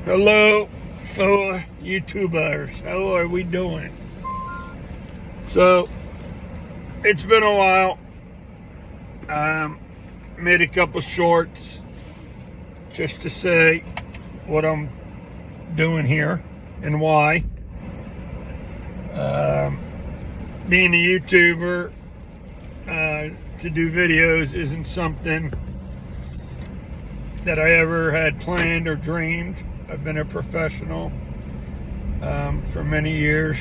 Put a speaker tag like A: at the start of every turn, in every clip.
A: Hello, fellow YouTubers. How are we doing? So, it's been a while. Made a couple shorts just to say what I'm doing here and why. Being a YouTuber, to do videos isn't something that I ever had planned or dreamed. I've been a professional for many years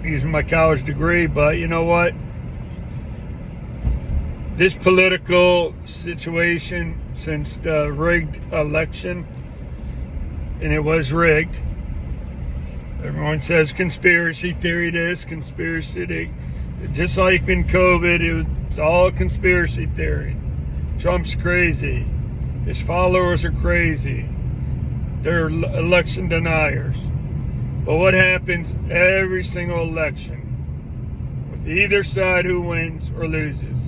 A: using my college degree, but you know what? This political situation since the rigged election, and it was rigged. Everyone says conspiracy theory this, conspiracy theory. Just like in COVID, it's all conspiracy theory. Trump's crazy. His followers are crazy. They're election deniers. But what happens every single election with either side who wins or loses?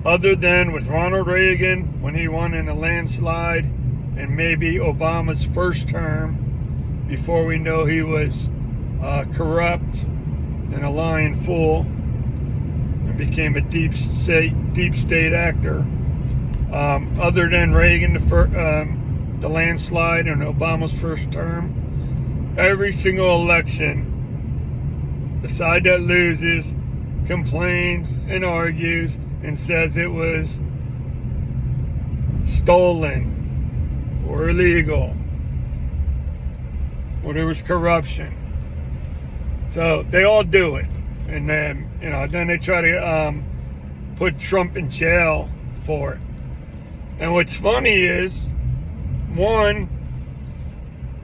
A: Other than with Ronald Reagan when he won in a landslide, and maybe Obama's first term before we know he was corrupt and a lying fool and became a deep state actor. Other than Reagan, the landslide and Obama's first term, every single election, the side that loses complains and argues and says it was stolen or illegal or there was corruption. So they all do it, and then then they try to put Trump in jail for it. And what's funny is, one,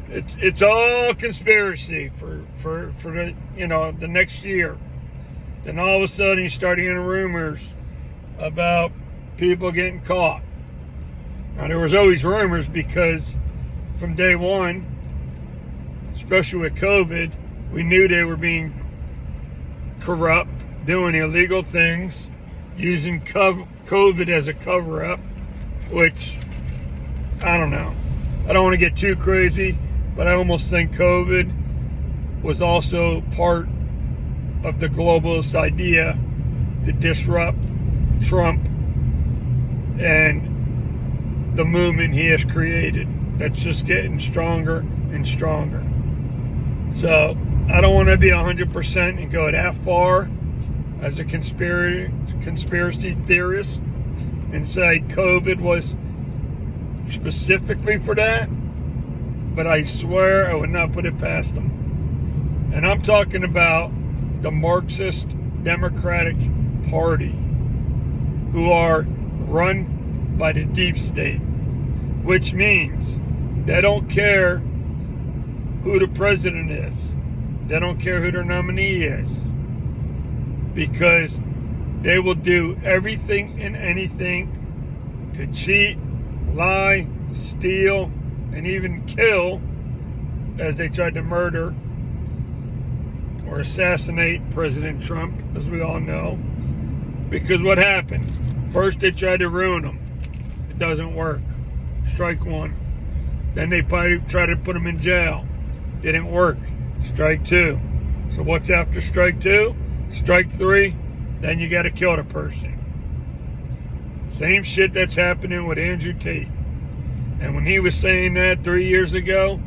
A: it's all conspiracy for the the next year. Then all of a sudden you start hearing rumors about people getting caught. Now there was always rumors because from day one, especially with COVID, we knew they were being corrupt, doing illegal things, using COVID as a cover-up, which, I don't know. I don't want to get too crazy, but I almost think COVID was also part of the globalist idea to disrupt Trump and the movement he has created. That's just getting stronger and stronger. So I don't want to be 100% and go that far as a conspiracy theorist and say COVID was specifically for that, but I swear I would not put it past them. And I'm talking about the Marxist Democratic Party, who are run by the deep state, which means they don't care who the president is. They don't care who their nominee is, because they will do everything and anything to cheat, lie, steal, and even kill, as they tried to murder or assassinate President Trump, as we all know. Because what happened? First they tried to ruin him. It doesn't work. Strike one. Then they probably tried to put him in jail. Didn't work. Strike two. So what's after strike two? Strike three. Then you got to kill the person. Same shit that's happening with Andrew Tate. And when he was saying that 3 years ago,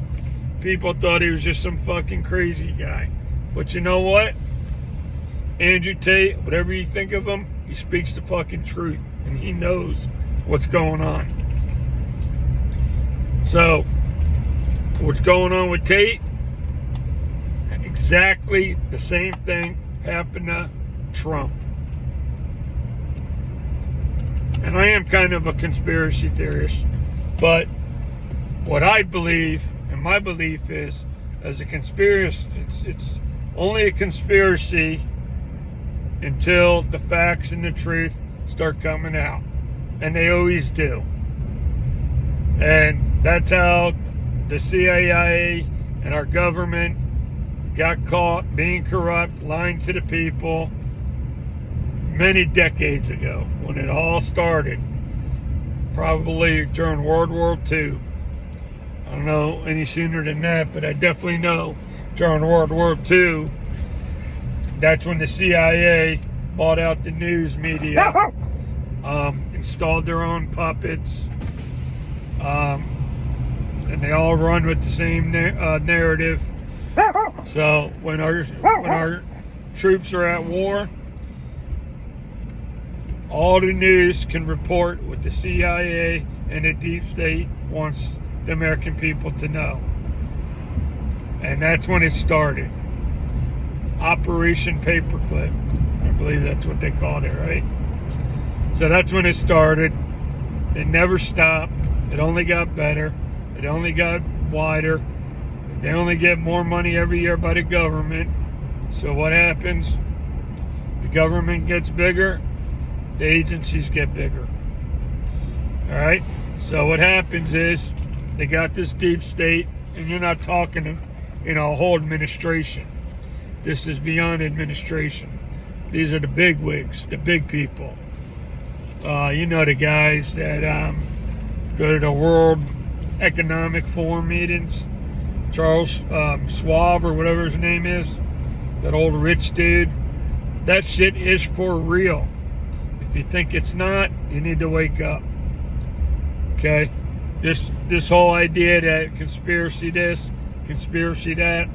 A: people thought he was just some fucking crazy guy. But you know what? Andrew Tate, whatever you think of him, he speaks the fucking truth. And he knows what's going on. So, what's going on with Tate? Exactly the same thing happened to Trump. And I am kind of a conspiracy theorist, but what I believe, and my belief is, as a conspiracy, it's only a conspiracy until the facts and the truth start coming out. And they always do. And that's how the CIA and our government got caught being corrupt, lying to the people many decades ago when it all started. Probably during World War II. I don't know any sooner than that, but I definitely know during World War II, that's when the CIA bought out the news media, installed their own puppets, and they all run with the same narrative. So when our troops are at war, all the news can report what the CIA and the deep state wants the American people to know. And that's when it started. Operation Paperclip. I believe that's what they called it, right? So that's when it started. It never stopped. It only got better. It only got wider. They only get more money every year by the government. So what happens? The government gets bigger. The agencies get bigger. All right? So what happens is they got this deep state, and you're not talking a whole administration. This is beyond administration. These are the big wigs, the big people. The guys that go to the World Economic Forum meetings. Charles Schwab or whatever his name is, that old rich dude. That shit is for real. If you think it's not, you need to wake up. Okay? This whole idea that conspiracy this, conspiracy that,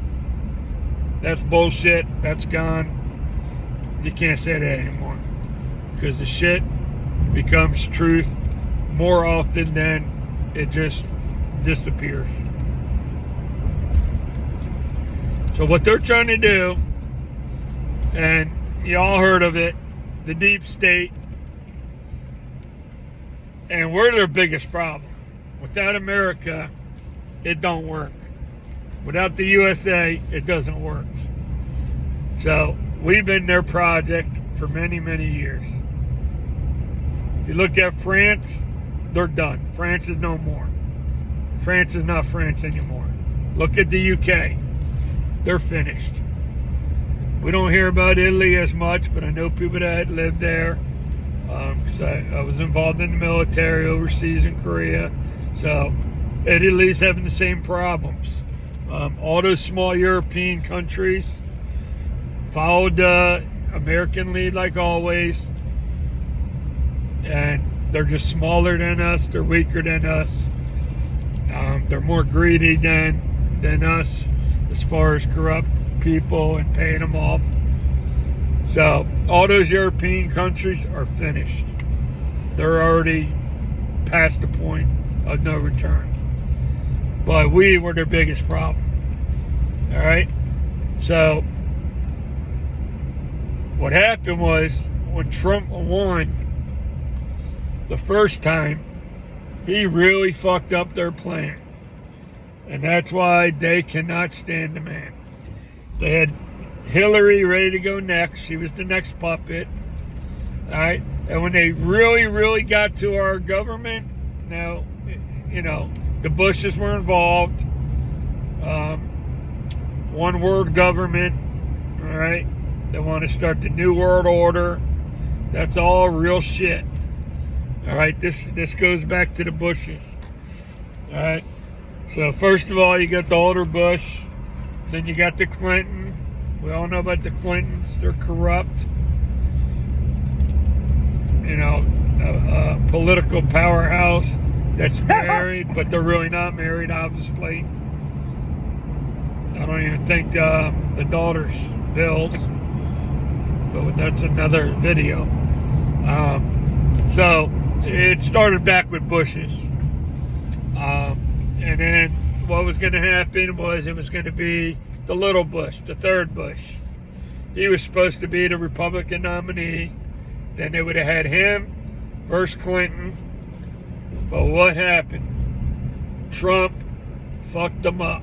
A: that's bullshit. That's gone. You can't say that anymore. Because the shit becomes truth more often than it just disappears. So what they're trying to do, and you all heard of it, the deep state, and we're their biggest problem. Without America, it don't work. Without the USA, it doesn't work. So we've been their project for many, many years. If you look at France, they're done. France is no more. France is not France anymore. Look at the UK. They're finished. We don't hear about Italy as much, but I know people that live there. Because I was involved in the military overseas in Korea. So Italy's having the same problems. All those small European countries followed the American lead like always. And they're just smaller than us. They're weaker than us. They're more greedy than us as far as corrupt people and paying them off. So all those European countries are finished. They're already past the point of no return. But we were their biggest problem. All right? So what happened was when Trump won the first time, he really fucked up their plan. And that's why they cannot stand the man. They had Hillary ready to go next. She was the next puppet. All right. And when they really, really got to our government, now, the Bushes were involved. One world government. All right. They want to start the New World Order. That's all real shit. All right. This goes back to the Bushes. All right. So first of all, you got the older Bush. Then you got the Clinton. We all know about the Clintons. They're corrupt. A political powerhouse that's married, but they're really not married, obviously. I don't even think the daughter's Bill's, but that's another video. So it started back with Bushes. And then what was going to happen was it was going to be the little Bush, the third Bush. He was supposed to be the Republican nominee. Then they would have had him versus Clinton. But what happened? Trump fucked them up.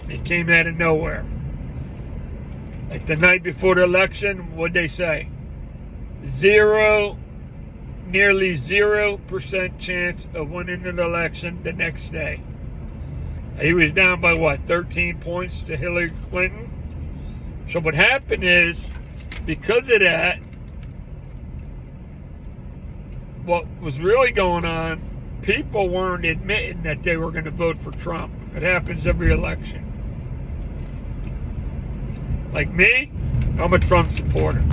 A: It came out of nowhere. Like the night before the election, what'd they say? Nearly 0% chance of winning an election the next day. He was down by 13 points to Hillary Clinton. So what happened is, because of that, what was really going on people weren't admitting that they were going to vote for Trump. It happens every election. Like me, I'm a Trump supporter.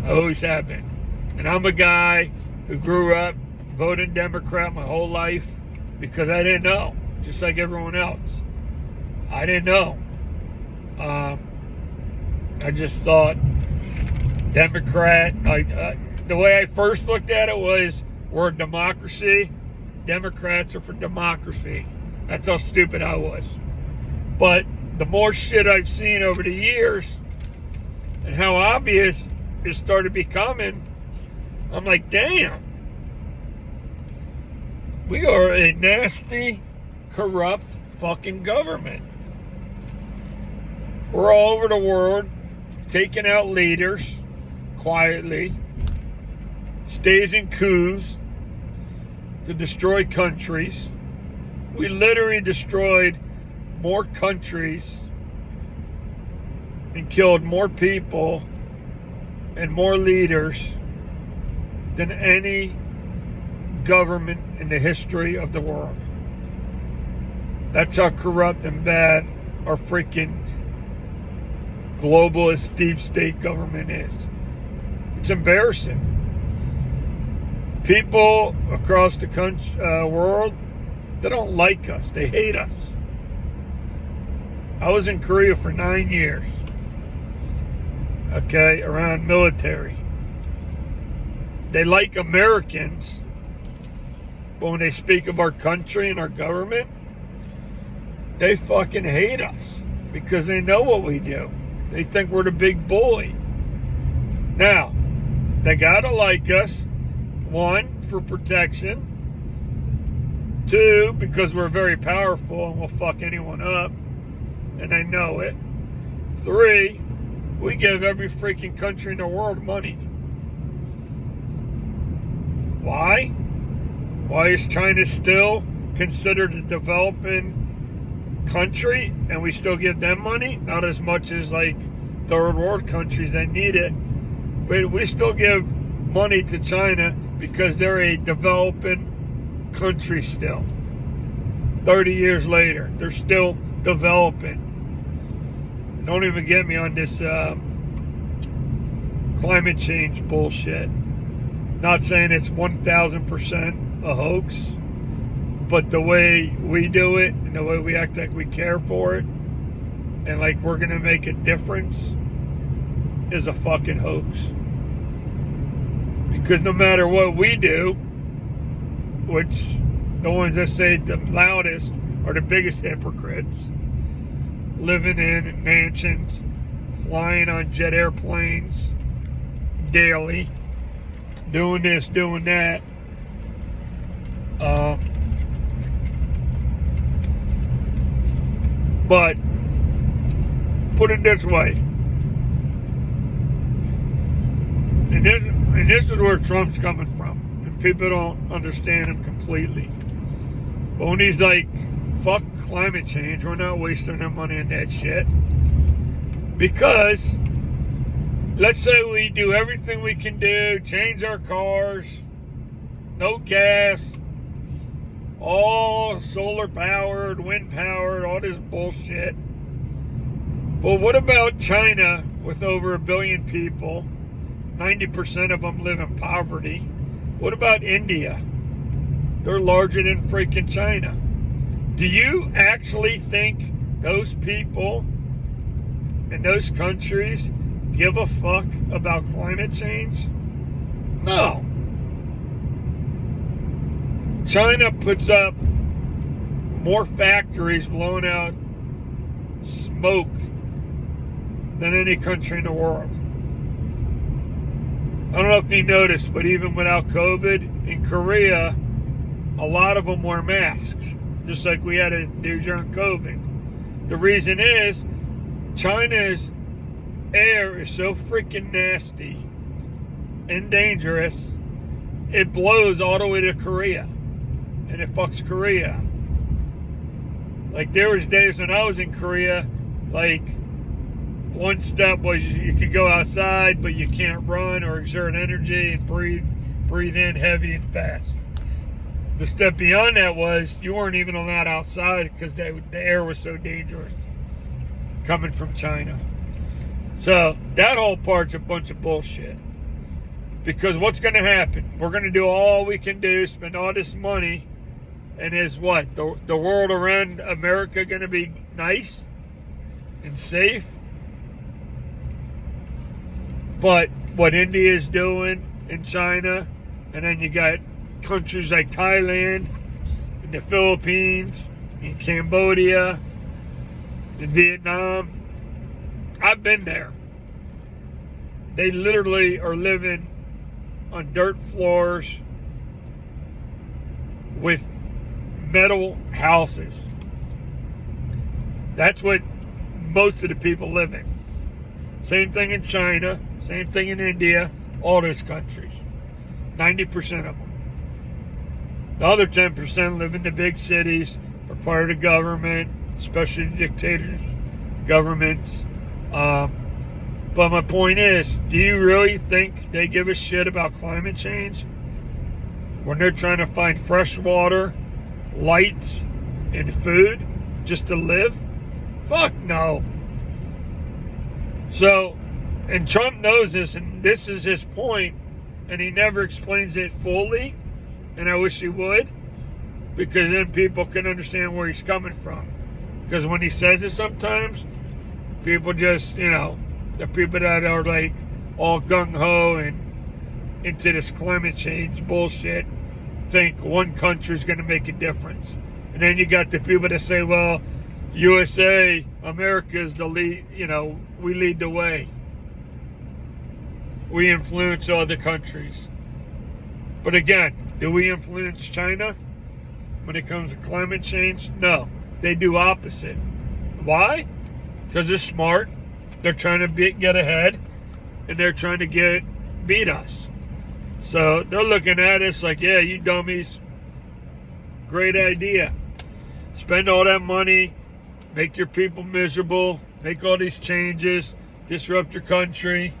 A: I always have been. And I'm a guy who grew up voting Democrat my whole life because I didn't know, just like everyone else. I didn't know. I just thought Democrat, the way I first looked at it was, we're a democracy. Democrats are for democracy. That's how stupid I was. But the more shit I've seen over the years and how obvious it started becoming, I'm like, damn. We are a nasty, corrupt fucking government. We're all over the world taking out leaders quietly, staging coups to destroy countries. We literally destroyed more countries and killed more people and more leaders than any government in the history of the world. That's how corrupt and bad our freaking globalist deep state government is. It's embarrassing. People across the country, world, they don't like us. They hate us. I was in Korea for 9 years. Okay, around military. They like Americans, but when they speak of our country and our government, they fucking hate us because they know what we do. They think we're the big bully. Now, they gotta like us. 1, for protection. 2, because we're very powerful and we'll fuck anyone up. And they know it. 3, we give every freaking country in the world money. Why? Why is China still considered a developing country and we still give them money? Not as much as like third world countries that need it. But we still give money to China because they're a developing country still. 30 years later, they're still developing. Don't even get me on this climate change bullshit. Not saying it's 1,000% a hoax, but the way we do it and the way we act like we care for it and like we're gonna make a difference is a fucking hoax. Because no matter what we do, which the ones that say the loudest are the biggest hypocrites, living in mansions, flying on jet airplanes daily, doing this, doing that. But put it this way, and this is where Trump's coming from, and people don't understand him completely. But when he's like, fuck climate change, we're not wasting our money on that shit. Because let's say we do everything we can do, change our cars, no gas, all solar powered, wind powered, all this bullshit. But what about China with over 1 billion people? 90% of them live in poverty. What about India? They're larger than freaking China. Do you actually think those people in those countries give a fuck about climate change? No. China puts up more factories blowing out smoke than any country in the world. I don't know if you noticed, but even without COVID, in Korea, a lot of them wear masks, just like we had to do during COVID. The reason is, China's air is so freaking nasty and dangerous, it blows all the way to Korea, and it fucks Korea. Like, there was days when I was in Korea, like, one step was you could go outside, but you can't run or exert energy and breathe in heavy and fast. the step beyond that was you weren't even allowed outside because the air was so dangerous coming from China. So that whole part's a bunch of bullshit. Because what's going to happen? We're going to do all we can do, spend all this money, and is what? The world around America going to be nice and safe? But what India is doing in China, and then you got countries like Thailand, and the Philippines, and Cambodia, and Vietnam. I've been there. They literally are living on dirt floors with metal houses. That's what most of the people live in. Same thing in China, same thing in India, all those countries. 90% of them. The other 10% live in the big cities, are part of the government, especially dictators, governments. But my point is, do you really think they give a shit about climate change? When they're trying to find fresh water, lights, and food just to live? Fuck no. So, and Trump knows this, and this is his point, and he never explains it fully, and I wish he would, because then people can understand where he's coming from. Because when he says it sometimes, people just, the people that are like all gung-ho and into this climate change bullshit think one country is going to make a difference. And then you got the people that say, well, USA, America is the lead, we lead the way. We influence other countries. But again, do we influence China when it comes to climate change? No, they do opposite. Why? Because they're smart. They're trying to get ahead, and they're trying to beat us. So they're looking at us like, yeah, you dummies, great idea. Spend all that money, make your people miserable, make all these changes, disrupt your country.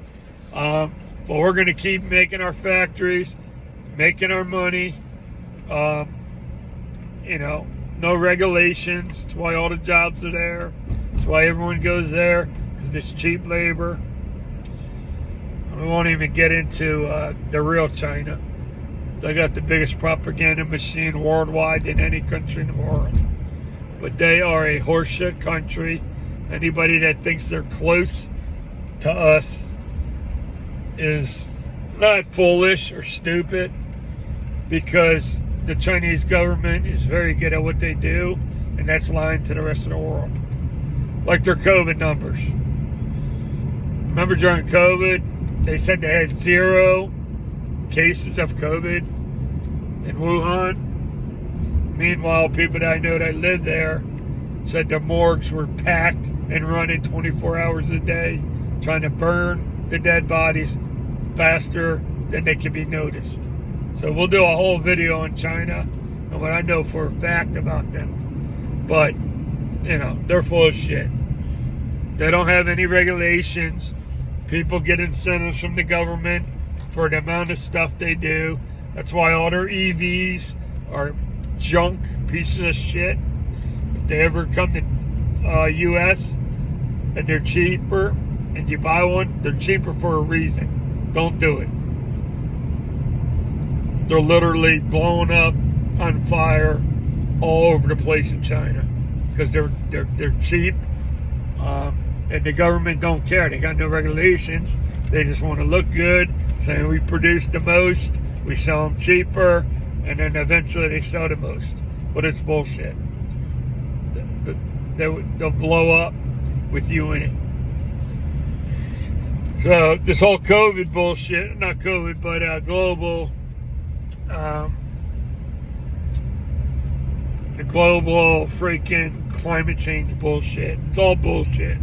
A: But we're going to keep making our factories, making our money. No regulations. That's why all the jobs are there. That's why everyone goes there. It's cheap labor. We won't even get into the real China. They got the biggest propaganda machine worldwide than any country in the world. But they are a horseshit country. Anybody that thinks they're close to us is not foolish or stupid, because the Chinese government is very good at what they do, and that's lying to the rest of the world. Like their COVID numbers. Remember during COVID, they said they had 0 cases of COVID in Wuhan. Meanwhile, people that I know that live there said the morgues were packed and running 24 hours a day, trying to burn the dead bodies faster than they can be noticed. So we'll do a whole video on China and what I know for a fact about them. But, they're full of shit. They don't have any regulations. People get incentives from the government for the amount of stuff they do. That's why all their EVs are junk pieces of shit. If they ever come to U.S. and they're cheaper, and you buy one, they're cheaper for a reason. Don't do it. They're literally blowing up on fire all over the place in China because they're cheap. And the government don't care. They got no regulations. They just want to look good, saying we produce the most, we sell them cheaper, and then eventually they sell the most. But it's bullshit. They'll blow up with you in it. So this whole COVID bullshit, not COVID, but global, the global freaking climate change bullshit. It's all bullshit.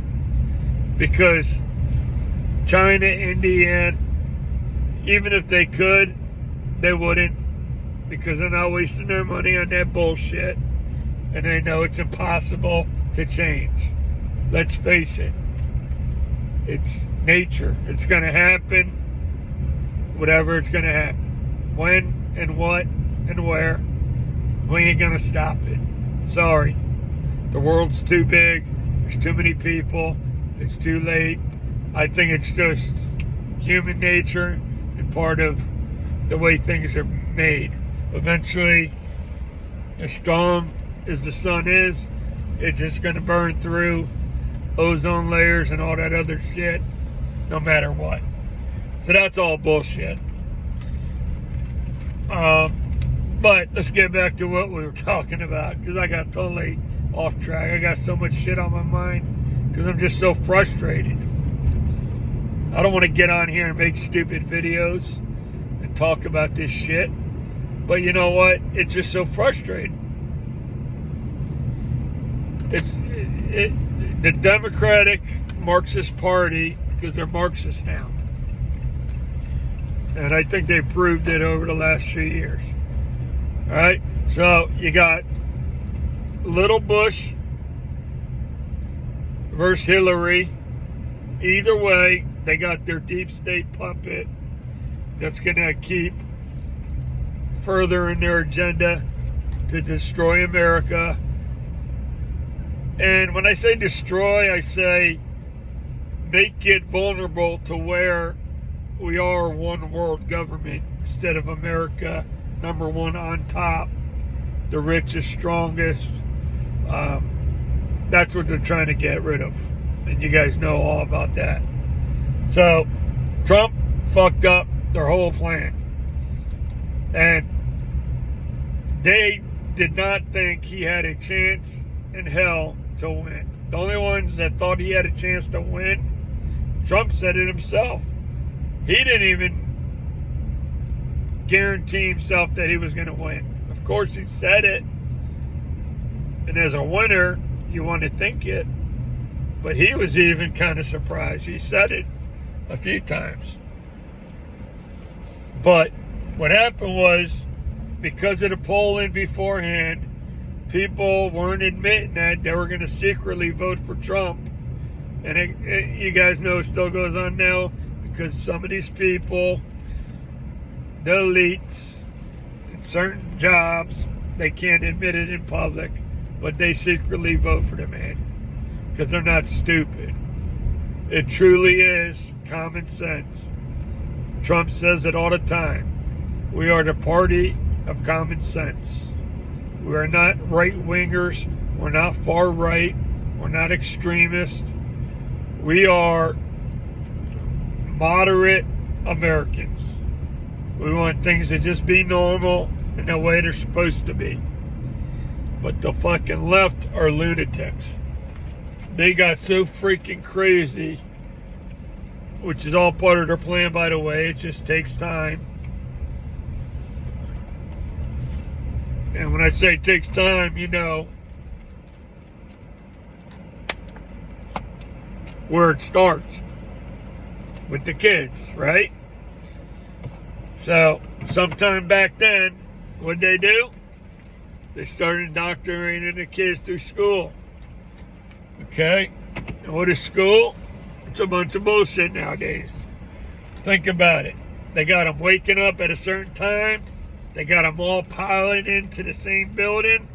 A: Because China, India, even if they could, they wouldn't. Because they're not wasting their money on that bullshit. And they know it's impossible to change. Let's face it. It's nature. It's going to happen. Whatever it's going to happen. When and what and where, We ain't gonna stop it. Sorry. The world's too big. There's too many people. It's too late. I think it's just human nature and part of the way things are made. Eventually, as strong as the sun is, it's just gonna burn through ozone layers and all that other shit, no matter what. So that's all bullshit. But let's get back to what we were talking about, because I got totally off track. I got so much shit on my mind because I'm just so frustrated. I don't want to get on here and make stupid videos and talk about this shit, but you know what? It's just so frustrating. The Democratic Marxist Party, because they're Marxists now, and I think they proved it over the last few years. All right, so you got little Bush versus Hillary. Either way, they got their deep state puppet that's going to keep furthering their agenda to destroy America. And when I say destroy, I say make it vulnerable to where we are one world government instead of America number one on top, the richest, strongest. That's what they're trying to get rid of. And you guys know all about that. So Trump fucked up their whole plan. And they did not think he had a chance in hell to win. The only ones that thought he had a chance to win, Trump said it himself. He didn't even guarantee himself that he was going to win. Of course, he said it. And as a winner, you want to think it. But he was even kind of surprised. He said it a few times. But what happened was, because of the polling beforehand, people weren't admitting that they were going to secretly vote for Trump. And you guys know it still goes on now, because some of these people, the elites, in certain jobs, they can't admit it in public, but they secretly vote for the man because they're not stupid. It truly is common sense. Trump says it all the time. We are the party of common sense. We are not right-wingers. We're not far right. We're not extremists. We are moderate Americans. We want things to just be normal and the way they're supposed to be. But the fucking left are lunatics. They got so freaking crazy, which is all part of their plan, by the way. It just takes time. And when I say it takes time, you know where it starts, with the kids, right? So, sometime back then, what'd they do? They started indoctrinating the kids through school. Okay? And what is school? It's a bunch of bullshit nowadays. Think about it. They got them waking up at a certain time. They got them all piling into the same building.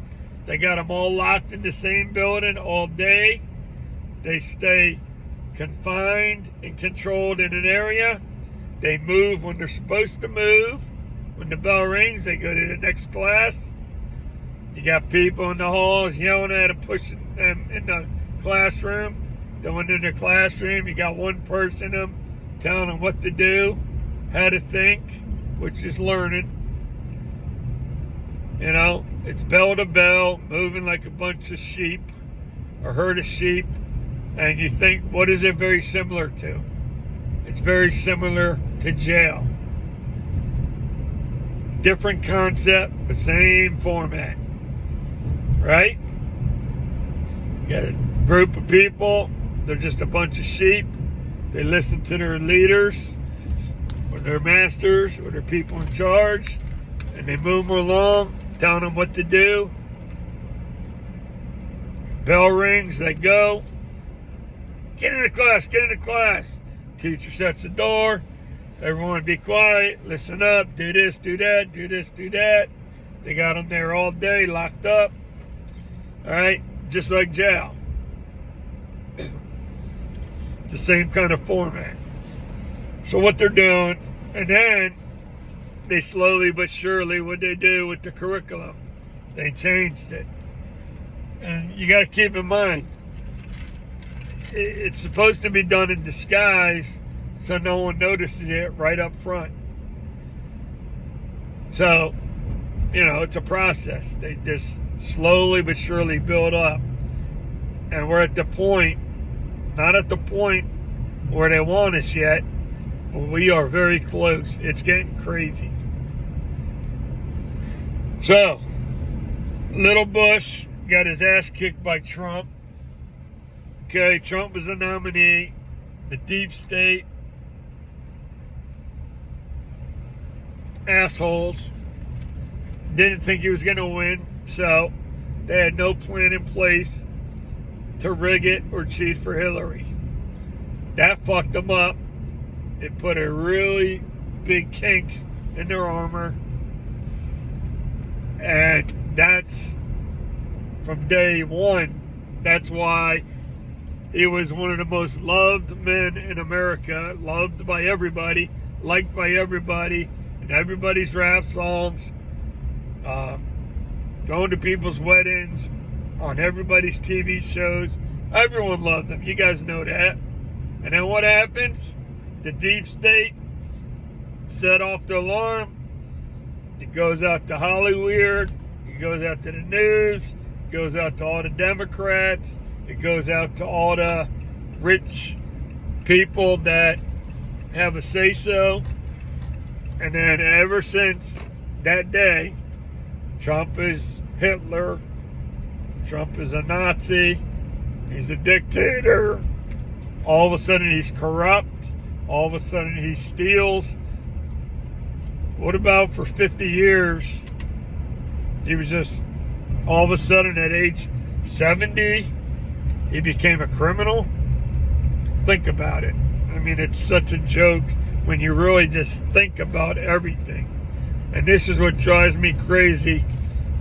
A: They got them all locked in the same building all day. They stay confined and controlled in an area. They move when they're supposed to move. When the bell rings, they go to the next class. You got people in the halls yelling at them, pushing them in the classroom. Then when they're in the classroom, you got one person them telling them what to do, how to think, which is learning. You know, it's bell to bell, moving like a bunch of sheep, a herd of sheep. And you think, what is it very similar to? It's very similar to jail. Different concept, the same format. Right? You got a group of people, they're just a bunch of sheep. They listen to their leaders, or their masters, or their people in charge, and they move them along, telling them what to do. Bell rings, they go. Get into class, get into class. Teacher shuts the door. Everyone be quiet, listen up, do this, do that, do this, do that. They got them there all day, locked up. All right, just like jail. It's the same kind of format. So what they're doing, and then they slowly but surely, what they do with the curriculum, they changed it. And you got to keep in mind, it's supposed to be done in disguise so no one notices it right up front. So, it's a process. They just slowly but surely build up. And we're at the point, not at the point where they want us yet, but we are very close. It's getting crazy. So, Little Bush got his ass kicked by Trump. Okay, Trump was the nominee. The deep state assholes didn't think he was going to win, so they had no plan in place to rig it or cheat for Hillary. That fucked them up. It put a really big kink in their armor. And that's from day one. That's why he was one of the most loved men in America, loved by everybody, liked by everybody, in everybody's rap songs, going to people's weddings, on everybody's TV shows. Everyone loved him. You guys know that. And then what happens? The deep state set off the alarm. It goes out to Hollywood. It goes out to the news. It goes out to all the Democrats. It goes out to all the rich people that have a say-so. And then ever since that day, Trump is Hitler. Trump is a Nazi. He's a dictator. All of a sudden he's corrupt. All of a sudden he steals. What about for 50 years, he was just, all of a sudden at age 70, he became a criminal? Think about it. I mean, it's such a joke when you really just think about everything. And this is what drives me crazy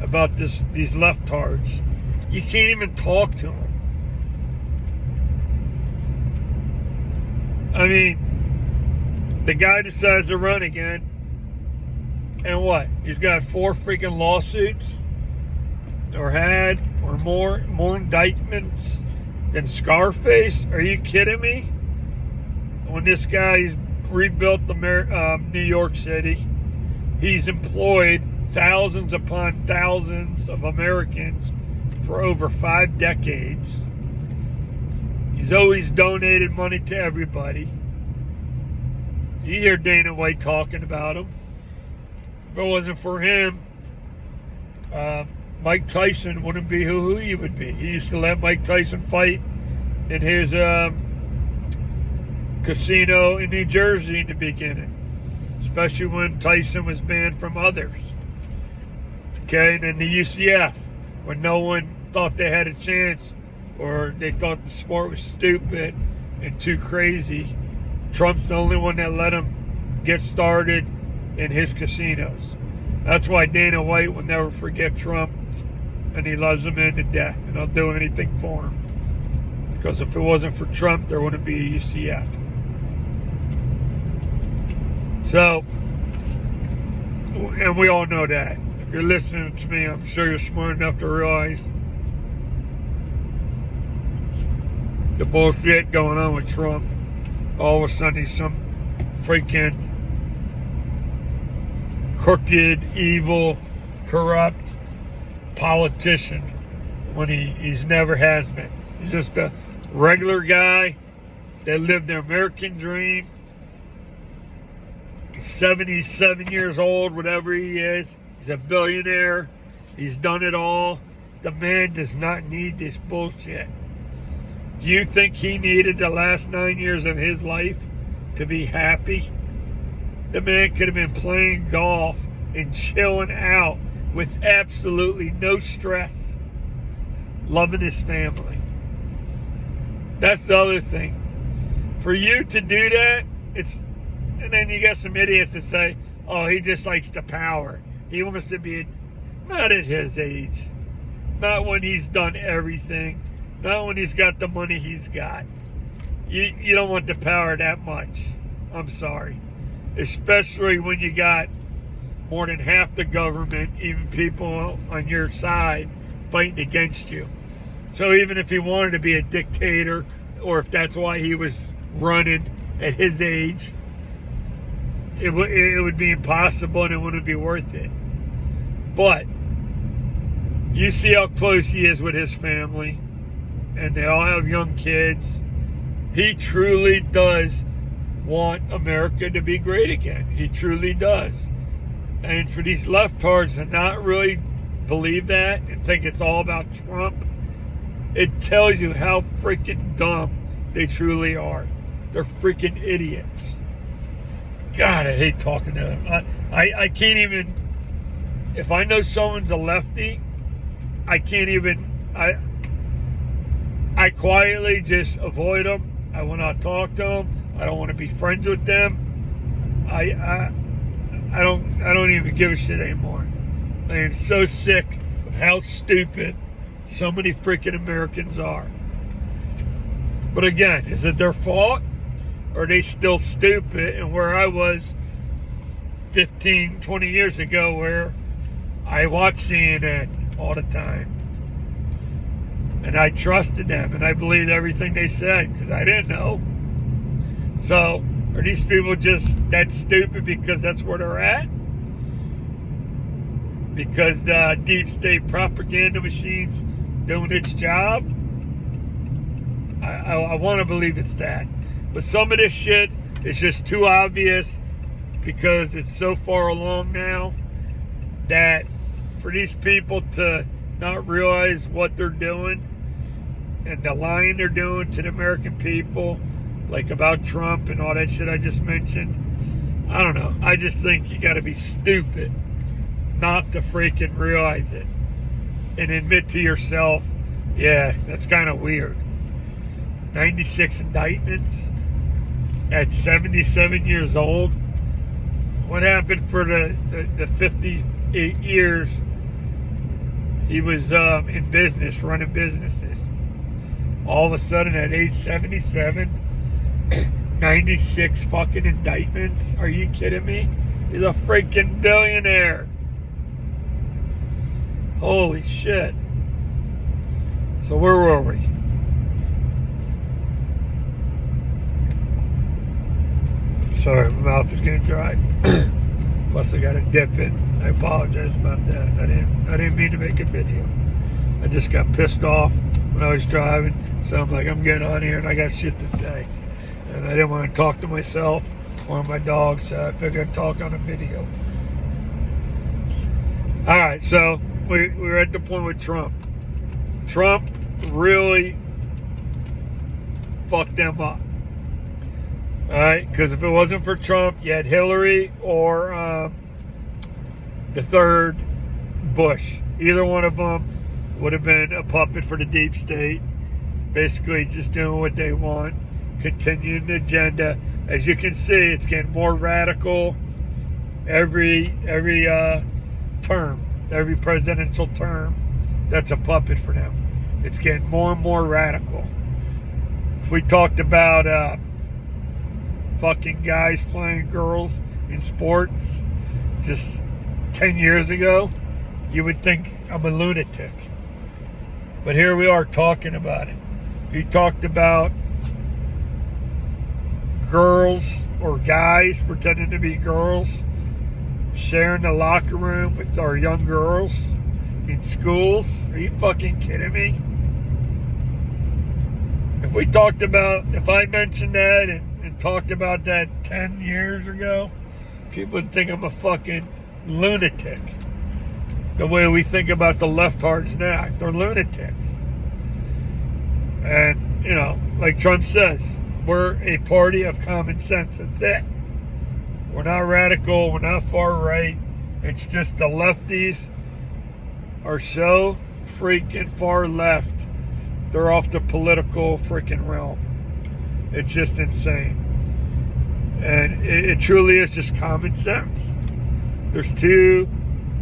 A: about these leftards. You can't even talk to them. I mean, the guy decides to run again, and what? He's got 4 freaking lawsuits, or had, or more indictments than Scarface. Are you kidding me? When this guy's rebuilt New York City, he's employed thousands upon thousands of Americans for over 5 decades. He's always donated money to everybody. You hear Dana White talking about him. If it wasn't for him, Mike Tyson wouldn't be who he would be. He used to let Mike Tyson fight in his casino in New Jersey in the beginning, especially when Tyson was banned from others. Okay, and then the UCF, when no one thought they had a chance, or they thought the sport was stupid and too crazy. Trump's the only one that let him get started in his casinos. That's why Dana White will never forget Trump, and he loves him to death, and I'll do anything for him. Because if it wasn't for Trump, there wouldn't be a UCF. So, and we all know that. If you're listening to me, I'm sure you're smart enough to realize the bullshit going on with Trump. All of a sudden he's some freaking crooked, evil, corrupt politician when he's never has been. He's just a regular guy that lived the American dream. He's 77 years old, whatever he is. He's a billionaire. He's done it all. The man does not need this bullshit. Do you think he needed the last 9 years of his life to be happy? The man could have been playing golf and chilling out with absolutely no stress, loving his family. That's the other thing. For you to do that, and then you got some idiots that say, oh, he just likes the power. He wants to be Not at his age. Not when he's done everything. Not when he's got the money he's got. You don't want the power that much. I'm sorry. Especially when you got more than half the government, even people on your side, fighting against you. So even if he wanted to be a dictator, or if that's why he was running at his age, it would be impossible and it wouldn't be worth it. But you see how close he is with his family, and they all have young kids. He truly does want America to be great again. He truly does. And for these leftards to not really believe that and think it's all about Trump, it tells you how freaking dumb they truly are. They're freaking idiots. God, I hate talking to them. I can't even, if I know someone's a lefty, I can't even, I quietly just avoid them. I will not talk to them. I don't want to be friends with them. I don't even give a shit anymore. I am so sick of how stupid so many freaking Americans are. But again, is it their fault? Or are they still stupid? And where I was 15, 20 years ago, where I watched CNN all the time. And I trusted them, and I believed everything they said, because I didn't know. So, are these people just that stupid because that's where they're at? Because the deep state propaganda machine's doing its job? I want to believe it's that. But some of this shit is just too obvious, because it's so far along now that for these people to not realize what they're doing and the lying they're doing to the American people, like about Trump and all that shit I just mentioned, I don't know. I just think you got to be stupid not to freaking realize it and admit to yourself, yeah, that's kind of weird. 96 indictments at 77 years old. What happened for the 58 years he was in business, running businesses? All of a sudden at age 77, 96 fucking indictments? Are you kidding me? He's a freaking billionaire. Holy shit. So where were we? Sorry, my mouth is getting dry. Plus I got a dip in. I apologize about that. I didn't mean to make a video. I just got pissed off when I was driving. So I'm like, I'm getting on here and I got shit to say. And I didn't want to talk to myself or my dog, so I figured I'd talk on a video. Alright, so we're at the point with Trump. Trump really fucked them up. Alright, because if it wasn't for Trump, you had Hillary or the third Bush. Either one of them would have been a puppet for the deep state, basically just doing what they want, continuing the agenda. As you can see, it's getting more radical every term, every presidential term. That's a puppet for them. It's getting more and more radical. If we talked about fucking guys playing girls in sports just 10 years ago, you would think I'm a lunatic. But here we are talking about it. He talked about girls or guys pretending to be girls sharing the locker room with our young girls in schools. Are you fucking kidding me? If I mentioned that and talked about that 10 years ago, people would think I'm a fucking lunatic. The way we think about the leftards now, they're lunatics. And, you know, like Trump says, we're a party of common sense. That's it. We're not radical. We're not far right. It's just the lefties are so freaking far left. They're off the political freaking realm. It's just insane. And it truly is just common sense. There's two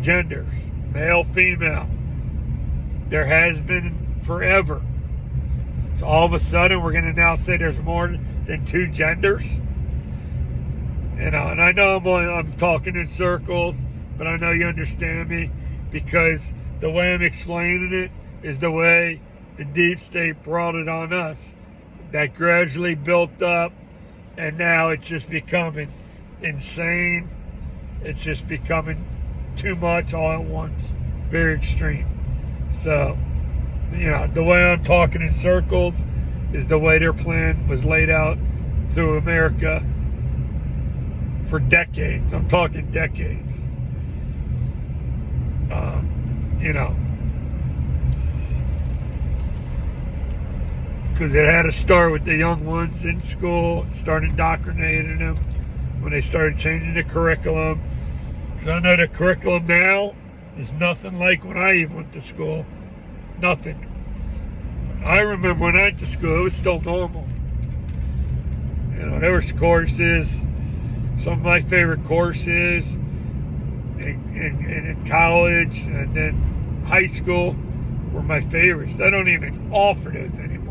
A: genders. male, female. There has been forever. So all of a sudden, we're going to now say there's more than two genders. And I know I'm talking in circles, but I know you understand me, because the way I'm explaining it is the way the deep state brought it on us. That gradually built up, and now it's just becoming insane. It's just becoming too much all at once. Very extreme. So, the way I'm talking in circles is the way their plan was laid out through America for decades. I'm talking decades. Because it had to start with the young ones in school, start indoctrinating them when they started changing the curriculum. Because I know the curriculum now is nothing like when I even went to school. Nothing. I remember when I went to school, it was still normal. There was courses, some of my favorite courses in college and then high school were my favorites. They don't even offer those anymore.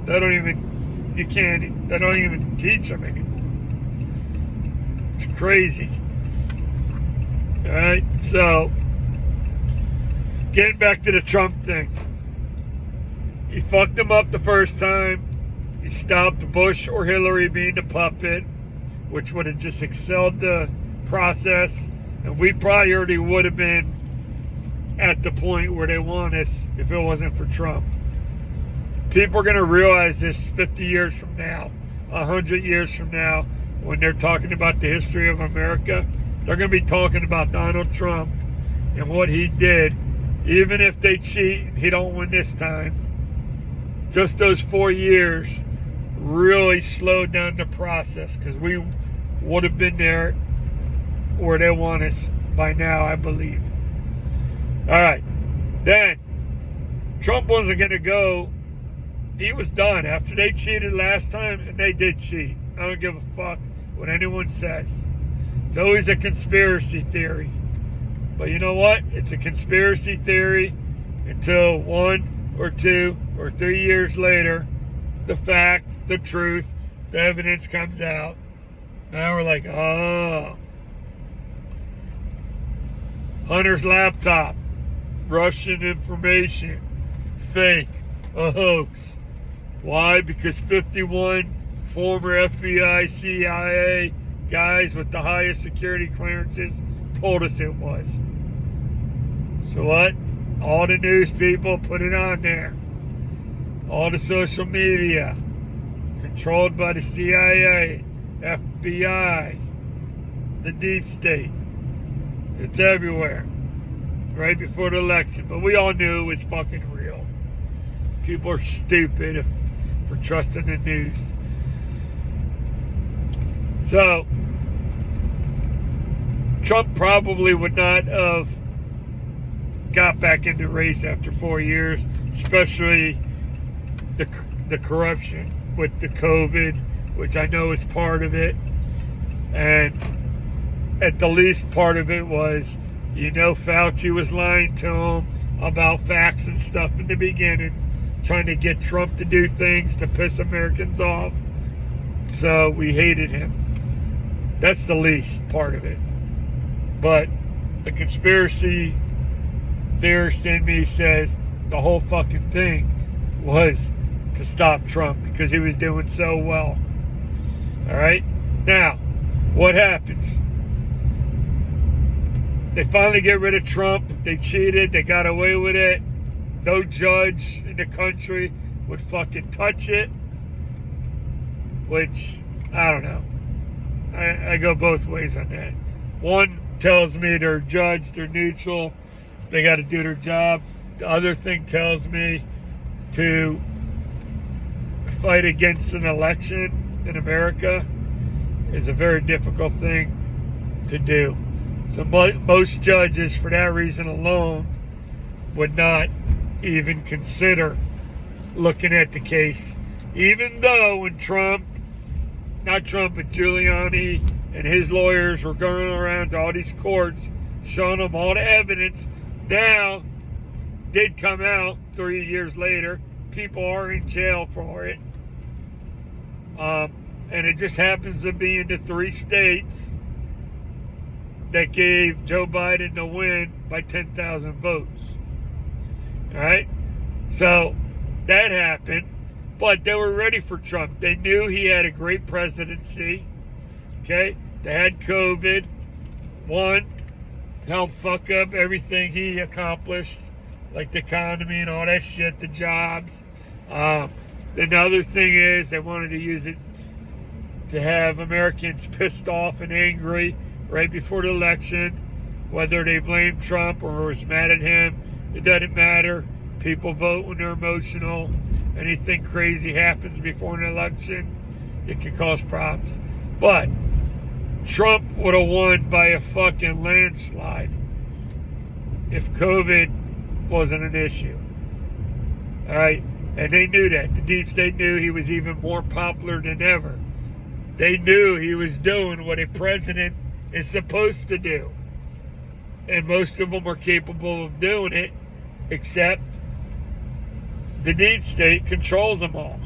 A: They don't even teach them anymore. It's crazy. Alright, so getting back to the Trump thing. He fucked them up the first time. He stopped Bush or Hillary being the puppet, which would have just excelled the process, and we probably already would have been at the point where they want us if it wasn't for Trump. People are going to realize this 50 years from now, 100 years from now, when they're talking about the history of America. They're going to be talking about Donald Trump and what he did. Even if they cheat and he don't win this time, just those 4 years really slowed down the process, because we would have been there where they want us by now, I believe. All right. Then, Trump wasn't going to go. He was done. After they cheated last time, and they did cheat. I don't give a fuck what anyone says. It's always a conspiracy theory. But you know what? It's a conspiracy theory until 1 or 2 or 3 years later, the fact, the truth, the evidence comes out. Now we're like, oh. Hunter's laptop, Russian information, fake, a hoax. Why? Because 51 former FBI, CIA guys with the highest security clearances told us it was. So what? All the news people put it on there. All the social media, controlled by the CIA, FBI, the deep state. It's everywhere. Right before the election. But we all knew it was fucking real. People are stupid for trusting the news. So, Trump probably would not have got back in the race after 4 years, especially the corruption with the COVID, which I know is part of it. And at the least part of it was, Fauci was lying to him about facts and stuff in the beginning, trying to get Trump to do things to piss Americans off. So we hated him. That's the least part of it. But the conspiracy theorist in me says the whole fucking thing was to stop Trump because he was doing so well. All right? Now, what happens? They finally get rid of Trump. They cheated. They got away with it. No judge in the country would fucking touch it. Which, I don't know. I go both ways on that. One tells me they're judged, they're neutral, they got to do their job. The other thing tells me to fight against an election in America is a very difficult thing to do. So most judges, for that reason alone, would not even consider looking at the case. Even though when not Trump, but Giuliani and his lawyers were going around to all these courts showing them all the evidence. Now, did come out 3 years later. People are in jail for it. And it just happens to be in the 3 states that gave Joe Biden the win by 10,000 votes. All right? So that happened. But they were ready for Trump. They knew he had a great presidency. Okay? They had COVID. One, helped fuck up everything he accomplished, like the economy and all that shit, the jobs. The other thing is they wanted to use it to have Americans pissed off and angry right before the election, whether they blame Trump or was mad at him. It doesn't matter. People vote when they're emotional. Anything crazy happens before an election, it can cause problems. But Trump would have won by a fucking landslide if COVID wasn't an issue. All right? And they knew that. The deep state knew he was even more popular than ever. They knew he was doing what a president is supposed to do. And most of them are capable of doing it, except the deep state controls them all.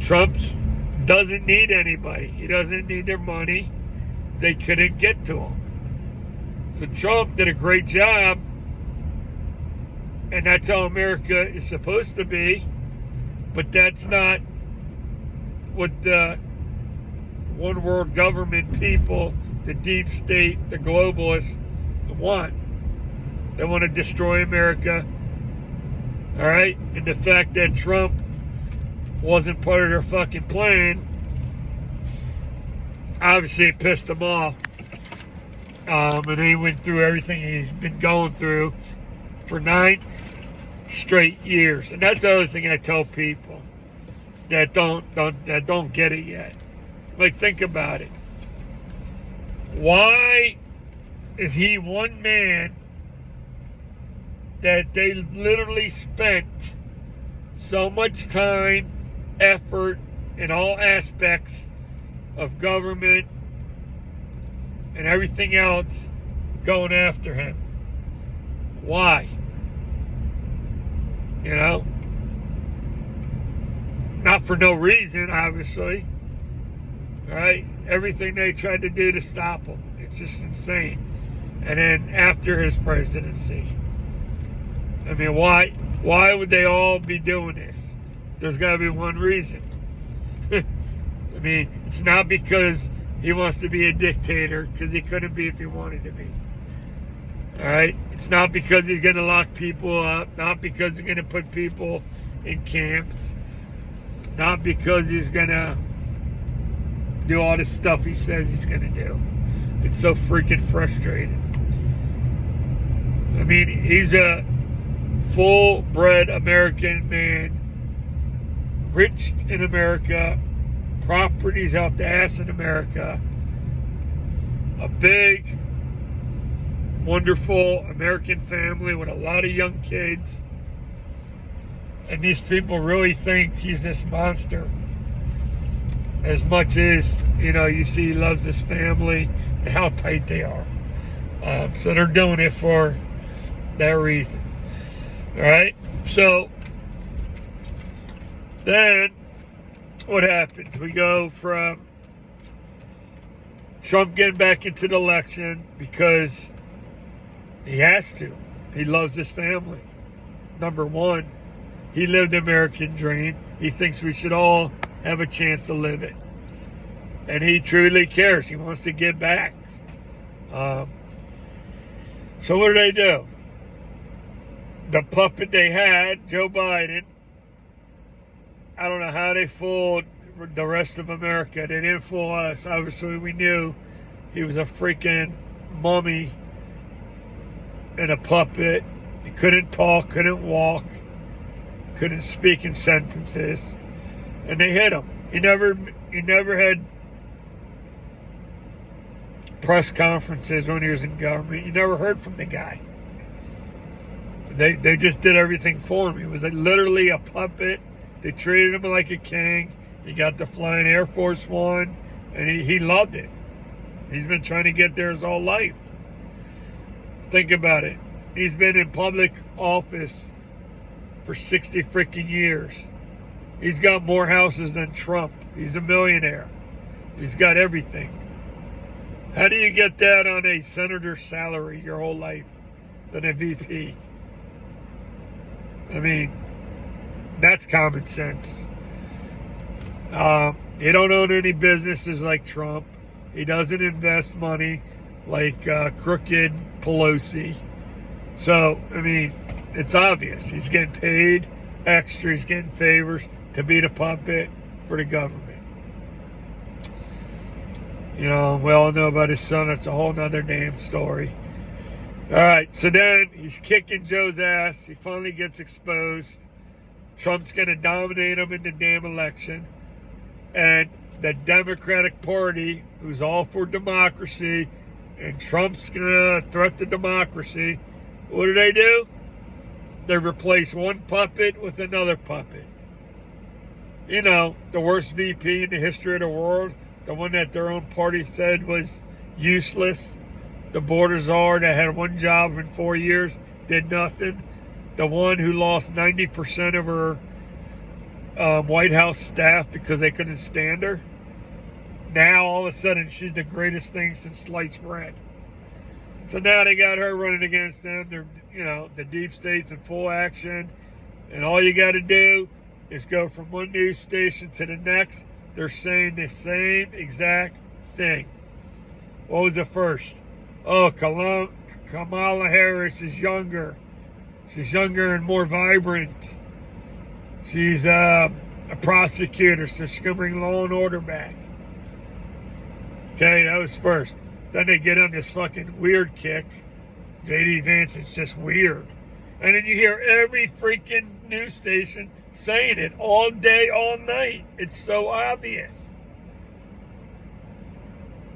A: Trump doesn't need anybody. He doesn't need their money. They couldn't get to him. So Trump did a great job, and that's how America is supposed to be. But that's not what the one world government people, the deep state, the globalists want. They want to destroy America. All right? And the fact that Trump wasn't part of their fucking plan, obviously it pissed them off. And he went through everything he's been going through for 9 straight years. And that's the other thing I tell people that don't get it yet. Like, think about it. Why is he one man that they literally spent so much time, effort in all aspects of government and everything else going after him? Why? You know? Not for no reason, obviously. Right? Everything they tried to do to stop him. It's just insane. And then after his presidency. I mean, why would they all be doing this? There's got to be one reason. I mean, it's not because he wants to be a dictator, because he couldn't be if he wanted to be. All right? It's not because he's going to lock people up, not because he's going to put people in camps, not because he's going to do all this stuff he says he's going to do. It's so freaking frustrating. I mean, he's a full-bred American man, rich in America, properties out the ass in America, a big, wonderful American family with a lot of young kids, and these people really think he's this monster as much as, you know, you see he loves his family and how tight they are. So they're doing it for that reason. All right? So then what happens? We go from Trump getting back into the election because he has to. He loves his family. Number one, he lived the American dream. He thinks we should all have a chance to live it. And he truly cares. He wants to get back. So what do? The puppet they had, Joe Biden, I don't know how they fooled the rest of America. They didn't fool us. Obviously, we knew he was a freaking mummy and a puppet. He couldn't talk, couldn't walk, couldn't speak in sentences. And they hit him. He never had press conferences when he was in government. You never heard from the guy. They just did everything for him. He was literally a puppet. They treated him like a king. He got to fly in Air Force One, and he loved it. He's been trying to get there his whole life. Think about it. He's been in public office for 60 freaking years. He's got more houses than Trump. He's a millionaire. He's got everything. How do you get that on a senator's salary your whole life than a VP? I mean, that's common sense. He don't own any businesses like Trump. He doesn't invest money like crooked Pelosi. So, I mean, it's obvious. He's getting paid extra. He's getting favors to be the puppet for the government. You know, we all know about his son. That's a whole nother damn story. All right, so then he's kicking Joe's ass. He finally gets exposed. Trump's going to dominate him in the damn election. And the Democratic Party, who's all for democracy, and Trump's going to threaten democracy, what do? They replace one puppet with another puppet. You know, the worst VP in the history of the world, the one that their own party said was useless, the border czar that had one job in 4 years, did nothing, the one who lost 90% of her White House staff because they couldn't stand her. Now, all of a sudden, she's the greatest thing since sliced bread. So now they got her running against them. They're, you know, the deep state's in full action. And all you got to do is go from one news station to the next. They're saying the same exact thing. What was the first? Oh, Kamala Harris is younger. She's younger and more vibrant. She's a prosecutor, so she's going to bring law and order back. Okay, that was first. Then they get on this fucking weird kick. J.D. Vance is just weird. And then you hear every freaking news station saying it all day, all night. It's so obvious.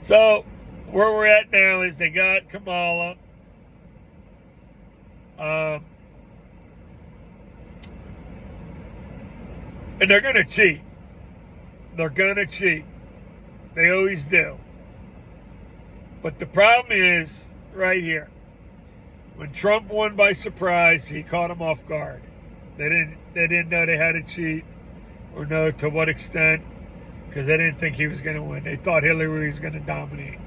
A: So, where we're at now is they got Kamala. And they're going to cheat. They're going to cheat. They always do. But the problem is right here. When Trump won by surprise, he caught them off guard. They didn't know they had to cheat or know to what extent, because they didn't think he was going to win. They thought Hillary was going to dominate.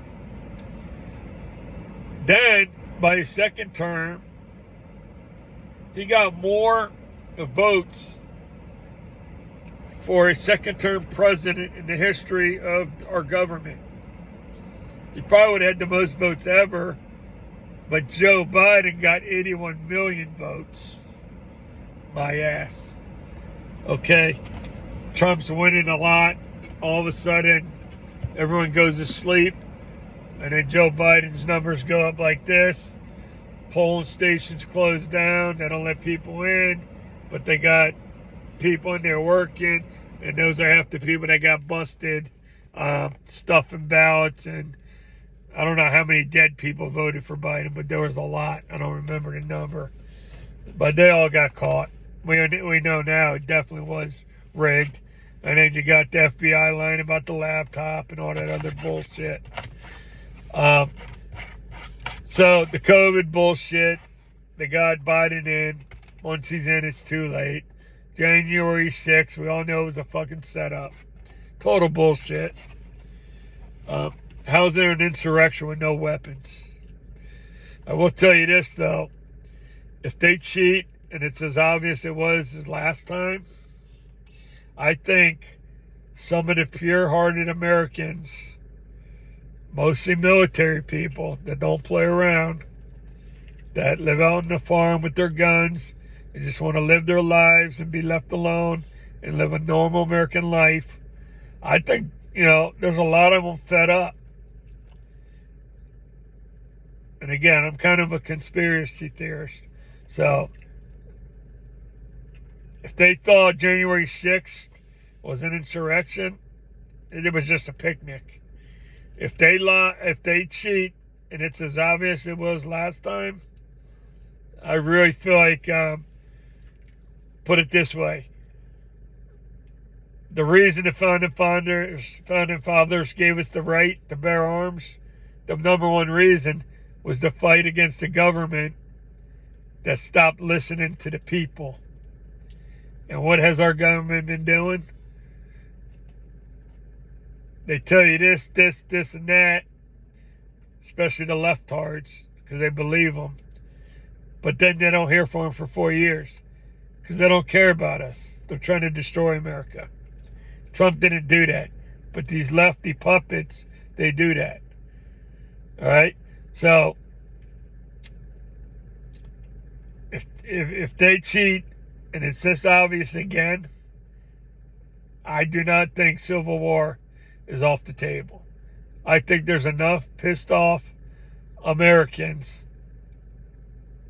A: Then, by his second term, he got more votes for a second-term president in the history of our government. He probably would have had the most votes ever, but Joe Biden got 81 million votes. My ass. Okay, Trump's winning a lot. All of a sudden, everyone goes to sleep, and then Joe Biden's numbers go up like this. Polling stations close down. They don't let people in, but they got people in there working, and those are half the people that got busted stuffing ballots. And I don't know how many dead people voted for Biden, but there was a lot. I don't remember the number, but they all got caught. We know now it definitely was rigged. And then you got the FBI lying about the laptop and all that other bullshit. So the COVID bullshit, they got Biden in. Once he's in, it's too late. January 6th, we all know it was a fucking setup. Total bullshit. How's there an insurrection with no weapons? I will tell you this, though. If they cheat, and it's as obvious it was as last time, I think some of the pure-hearted Americans, mostly military people that don't play around, that live out on the farm with their guns and just want to live their lives and be left alone and live a normal American life, I think, there's a lot of them fed up. And again, I'm kind of a conspiracy theorist. So, if they thought January 6th was an insurrection, it was just a picnic. If they cheat, and it's as obvious as it was last time, I really feel like, put it this way, the reason the founding fathers gave us the right to bear arms, the number one reason was the fight against the government that stopped listening to the people. And what has our government been doing? They tell you this, and that, especially the leftards, because they believe them. But then they don't hear from them for 4 years because they don't care about us. They're trying to destroy America. Trump didn't do that. But these lefty puppets, they do that. All right? So, if they cheat, and it's this obvious again, I do not think civil war is off the table. I think there's enough pissed off Americans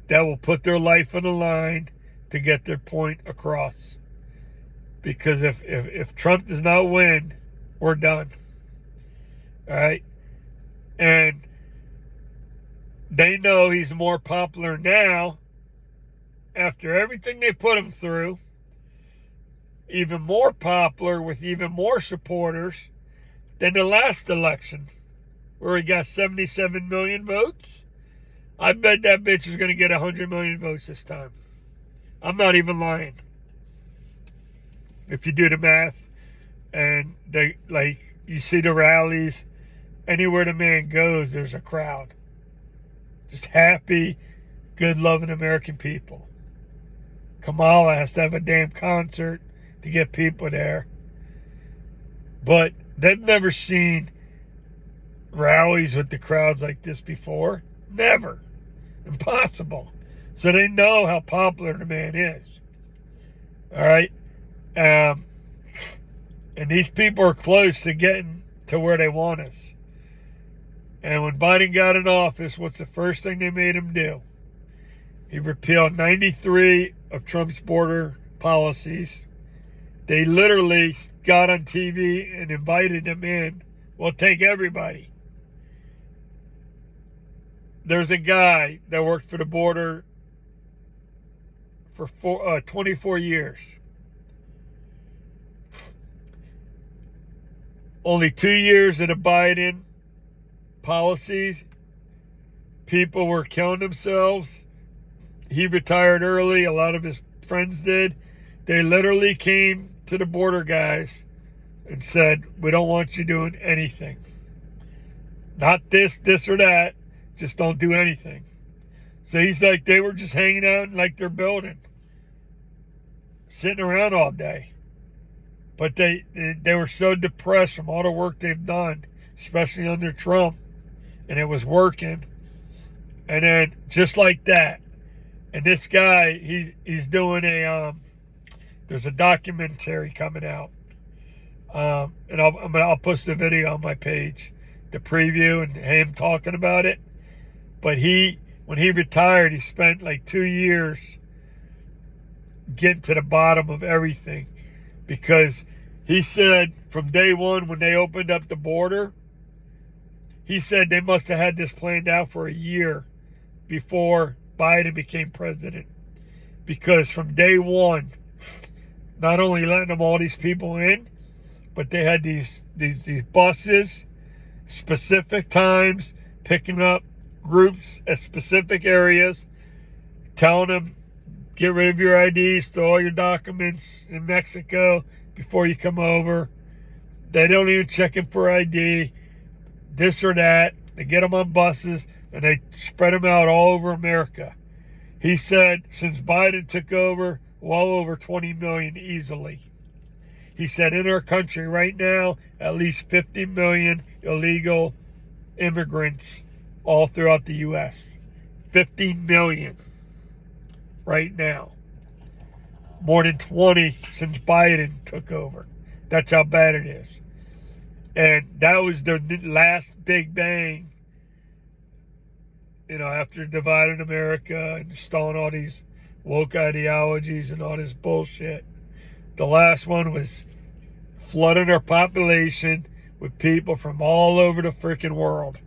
A: that will put their life on the line to get their point across. Because if Trump does not win, we're done. All right? And they know he's more popular now after everything they put him through, even more popular with even more supporters than the last election, where he got 77 million votes. I bet that bitch is going to get 100 million votes this time. I'm not even lying. If you do the math, and you see the rallies, anywhere the man goes, there's a crowd. Just happy, good-loving American people. Kamala has to have a damn concert to get people there. But they've never seen rallies with the crowds like this before. Never. Impossible. So they know how popular the man is. All right? And these people are close to getting to where they want us. And when Biden got in office, what's the first thing they made him do? He repealed 93 of Trump's border policies. They literally got on TV and invited him in. We'll take everybody. There's a guy that worked for the border for 24 years. Only 2 years of the Biden policies, people were killing themselves. He retired early. A lot of his friends did. They literally came to the border guys and said, we don't want you doing anything. Not this or that. Just don't do anything. So he's like, they were just hanging out in like their building, sitting around all day. But they were so depressed from all the work they've done, especially under Trump, and it was working. And then just like that, and this guy, he's doing there's a documentary coming out, and I'll post a video on my page, the preview and him talking about it. But when he retired, he spent like 2 years getting to the bottom of everything, because he said from day one when they opened up the border, he said they must have had this planned out for a year before Biden became president. Because from day one, not only letting them all these people in, but they had these buses, specific times, picking up groups at specific areas, telling them, get rid of your IDs, throw all your documents in Mexico before you come over. They don't even check in for ID, this or that. They get them on buses, and they spread them out all over America. He said since Biden took over, well over 20 million easily. He said in our country right now, at least 50 million illegal immigrants all throughout the U.S. 50 million right now. More than 20 since Biden took over. That's how bad it is. And that was the last big bang, after dividing America and installing all these woke ideologies and all this bullshit. The last one was flooding our population with people from all over the freaking world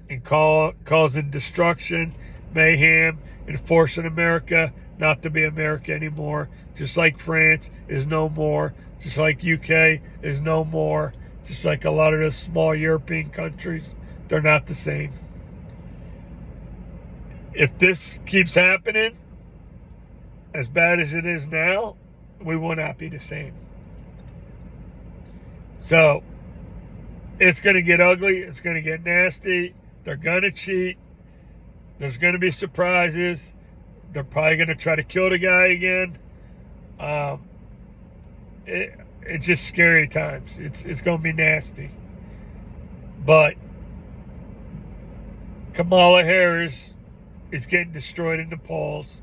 A: and causing destruction, mayhem, and forcing America not to be America anymore. Just like France is no more. Just like UK is no more. Just like a lot of those small European countries, they're not the same. if this keeps happening, as bad as it is now, we will not be the same. So, it's going to get ugly. It's going to get nasty. They're going to cheat. There's going to be surprises. They're probably going to try to kill the guy again. It's just scary times. It's going to be nasty. But Kamala Harris is getting destroyed in the polls.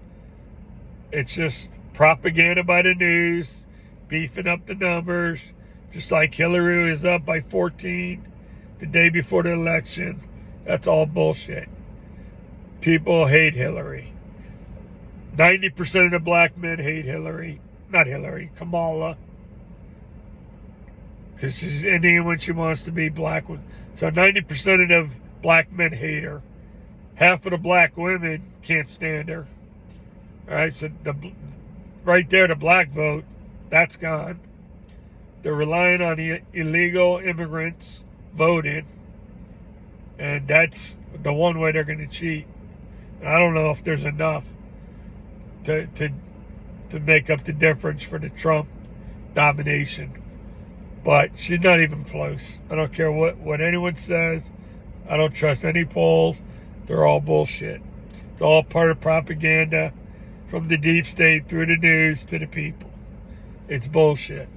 A: It's just propaganda by the news, beefing up the numbers, just like Hillary was up by 14 the day before the election. That's all bullshit. People hate Hillary. 90% of the black men hate Hillary. Not Hillary, Kamala. Because she's Indian when she wants to be black. So 90% of the black men hate her. Half of the black women can't stand her. All right, so right there, the black vote, that's gone. They're relying on the illegal immigrants voting, and that's the one way they're going to cheat. I don't know if there's enough to make up the difference for the Trump domination, but she's not even close. I don't care what anyone says. I don't trust any polls. They're all bullshit. It's all part of propaganda from the deep state through the news to the people. It's bullshit.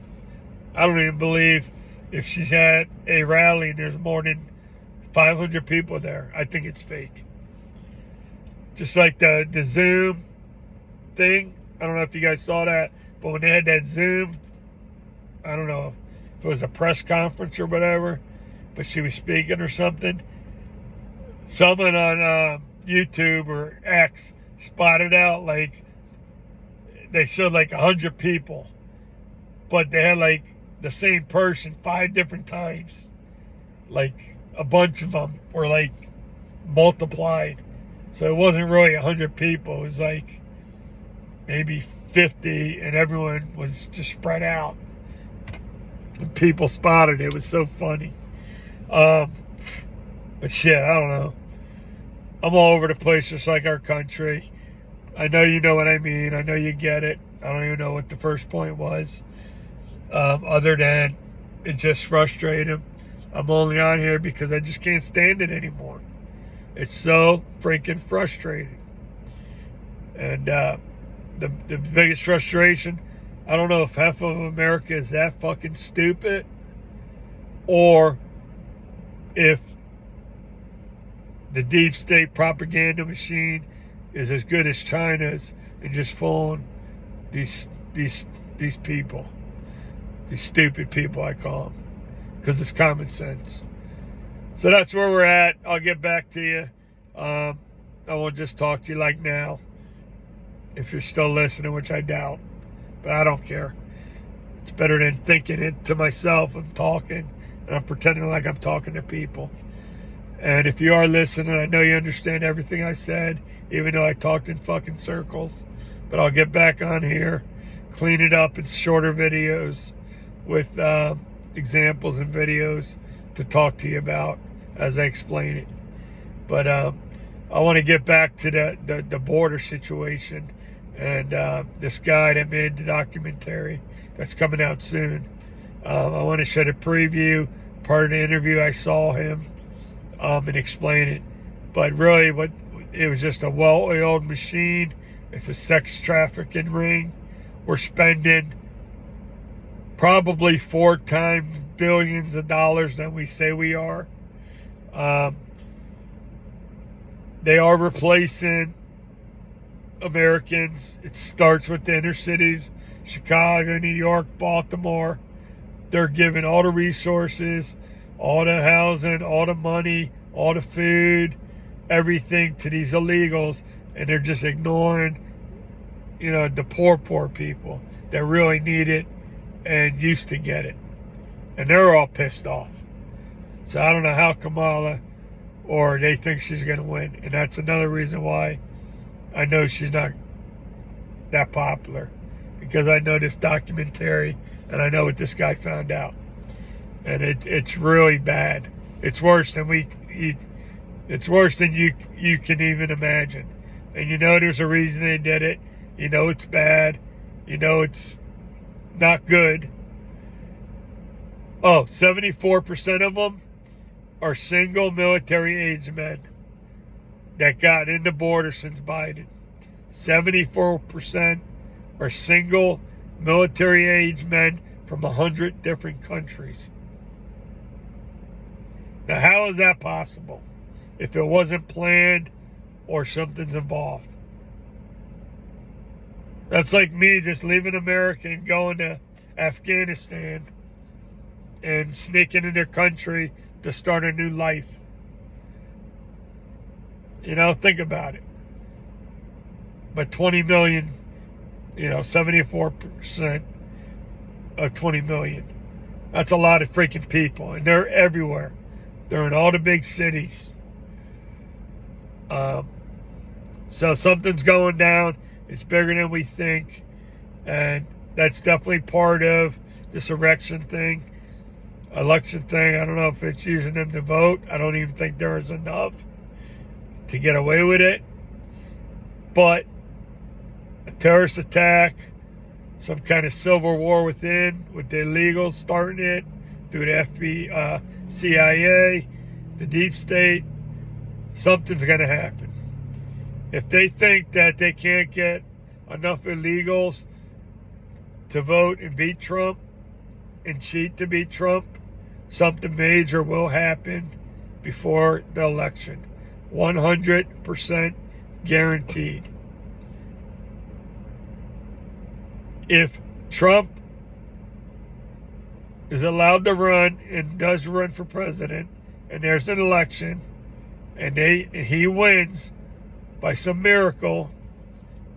A: I don't even believe if she's at a rally and there's more than 500 people there. I think it's fake. Just like the Zoom thing. I don't know if you guys saw that, but when they had that Zoom, I don't know if it was a press conference or whatever, but she was speaking or something. Someone on YouTube or X spotted out, like, they showed like 100 people, but they had like the same person 5 different times. Like a bunch of them were like multiplied. So it wasn't really 100 people. It was like maybe 50, and everyone was just spread out. And people spotted it. It was so funny. But shit, I don't know. I'm all over the place, just like our country. I know you know what I mean. I know you get it. I don't even know what the first point was. Other than it just frustrated. I'm only on here because I just can't stand it anymore. It's so freaking frustrating. And the biggest frustration, I don't know if half of America is that fucking stupid, or if the deep state propaganda machine is as good as China's and just fooling these people, these stupid people, I call them, because it's common sense. So that's where we're at. I'll get back to you. I won't just talk to you like now, if you're still listening, which I doubt, but I don't care. It's better than thinking it to myself and talking, and I'm pretending like I'm talking to people. And if you are listening, I know you understand everything I said, even though I talked in fucking circles. But I'll get back on here, clean it up in shorter videos with examples and videos to talk to you about as I explain it. But I want to get back to the border situation and this guy that made the documentary that's coming out soon. I want to show the preview, part of the interview. I saw him and explain it. But really, it was just a well-oiled machine. It's a sex trafficking ring. We're spending probably 4 times billions of dollars than we say we are. They are replacing Americans. It starts with the inner cities, Chicago, New York, Baltimore. They're giving all the resources, all the housing, all the money, all the food, everything to these illegals, and they're just ignoring, the poor people that really need it and used to get it. And they're all pissed off. So I don't know how Kamala, or they think she's going to win. And that's another reason why I know she's not that popular. Because I know this documentary and I know what this guy found out. And it's really bad. It's worse than you can even imagine. and you know there's a reason they did it. You know it's bad. You know it's not good. Oh, 74% of them are single military-age men that got in the border since Biden. 74% are single military-age men from 100 different countries. Now, how is that possible if it wasn't planned or something's involved? That's like me just leaving America and going to Afghanistan and sneaking in their country to start a new life. You know, think about it. But 20 million, 74% of 20 million. That's a lot of freaking people, and they're everywhere. They're in all the big cities. So something's going down. It's bigger than we think, and that's definitely part of this election thing. I don't know if it's using them to vote. I don't even think there is enough to get away with it. But a terrorist attack, some kind of civil war within, with the illegals starting it, through the FBI, CIA, the deep state, something's going to happen. If they think that they can't get enough illegals to vote and beat Trump and cheat to beat Trump, something major will happen before the election. 100% guaranteed. If Trump is allowed to run and does run for president, and there's an election, and he wins by some miracle,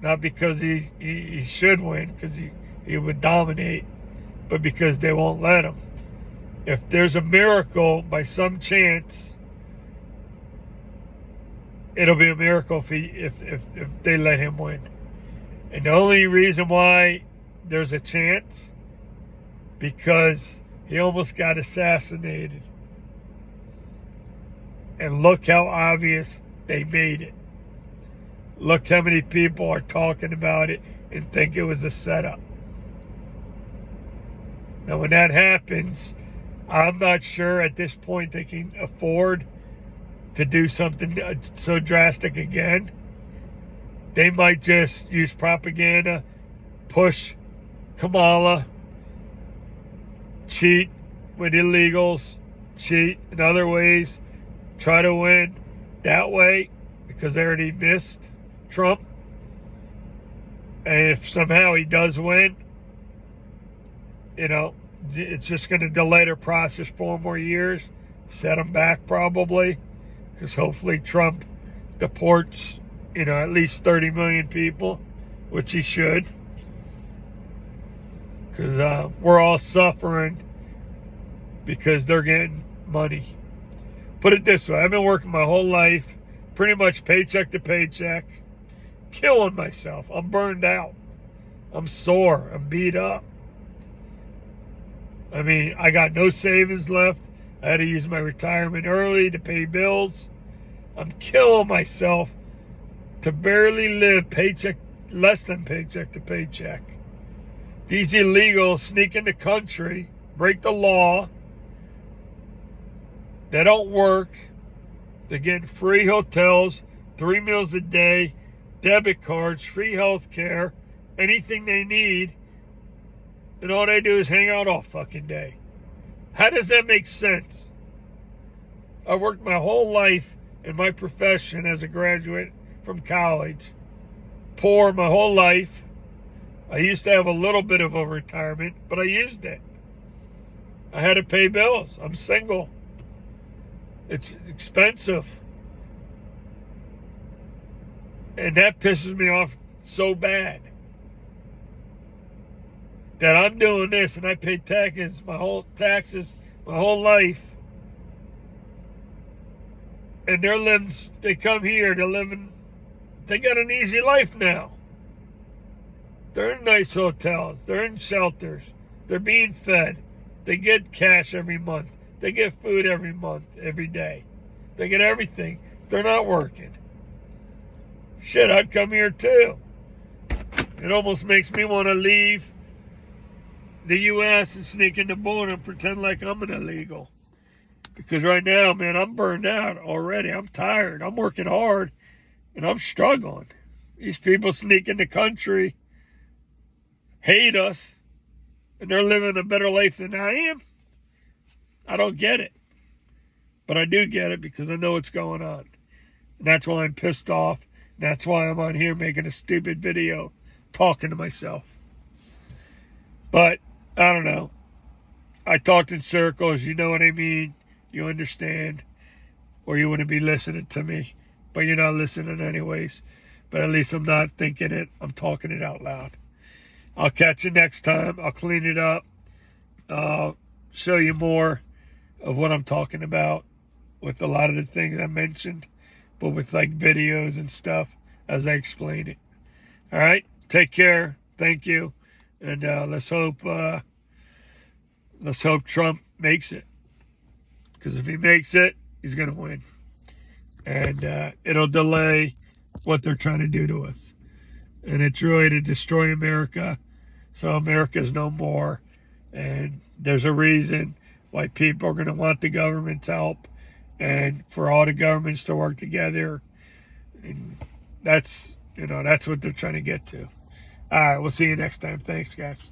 A: not because he should win, because he would dominate, but because they won't let him. If there's a miracle by some chance, it'll be a miracle if they let him win. And the only reason why there's a chance, because he almost got assassinated. And look how obvious they made it. Look how many people are talking about it and think it was a setup. Now, when that happens, I'm not sure at this point they can afford to do something so drastic again. They might just use propaganda, push Kamala, cheat with illegals, cheat in other ways, try to win that way because they already missed Trump. And if somehow he does win, it's just going to delay their process 4 more years, set them back probably, because hopefully Trump deports, at least 30 million people, which he should, because we're all suffering because they're getting money. Put it this way, I've been working my whole life, pretty much paycheck to paycheck, killing myself. I'm burned out. I'm sore. I'm beat up. I mean, I got no savings left. I had to use my retirement early to pay bills. I'm killing myself to barely live less than paycheck to paycheck. These illegals sneak in the country, break the law. They don't work. They're getting free hotels, 3 meals a day, debit cards, free health care, anything they need. And all they do is hang out all fucking day. How does that make sense? I worked my whole life in my profession as a graduate from college. Poor my whole life. I used to have a little bit of a retirement, but I used it. I had to pay bills. I'm single. It's expensive. And that pisses me off so bad. That I'm doing this and I pay taxes my whole life. And they come here, they got an easy life now. They're in nice hotels, they're in shelters, they're being fed, they get cash every month, they get food every month, every day. They get everything. They're not working. shit, I'd come here too. It almost makes me want to leave the U.S. and sneak in the border and pretend like I'm an illegal. Because right now, man, I'm burned out already. I'm tired. I'm working hard, and I'm struggling. These people sneak in the country, hate us, and they're living a better life than I am. I don't get it. But I do get it because I know what's going on. And that's why I'm pissed off. That's why I'm on here making a stupid video talking to myself. But I don't know. I talked in circles. You know what I mean. You understand. Or you wouldn't be listening to me. But you're not listening anyways. But at least I'm not thinking it. I'm talking it out loud. I'll catch you next time. I'll clean it up. I'll show you more of what I'm talking about with a lot of the things I mentioned. But with like videos and stuff as I explain it. All right. Take care. Thank you. And let's hope Trump makes it. Because if he makes it, he's going to win. And it'll delay what they're trying to do to us. And it's really to destroy America. So America's no more. And there's a reason why people are going to want the government's help. And for all the governments to work together. And that's what they're trying to get to. All right, we'll see you next time. Thanks, guys.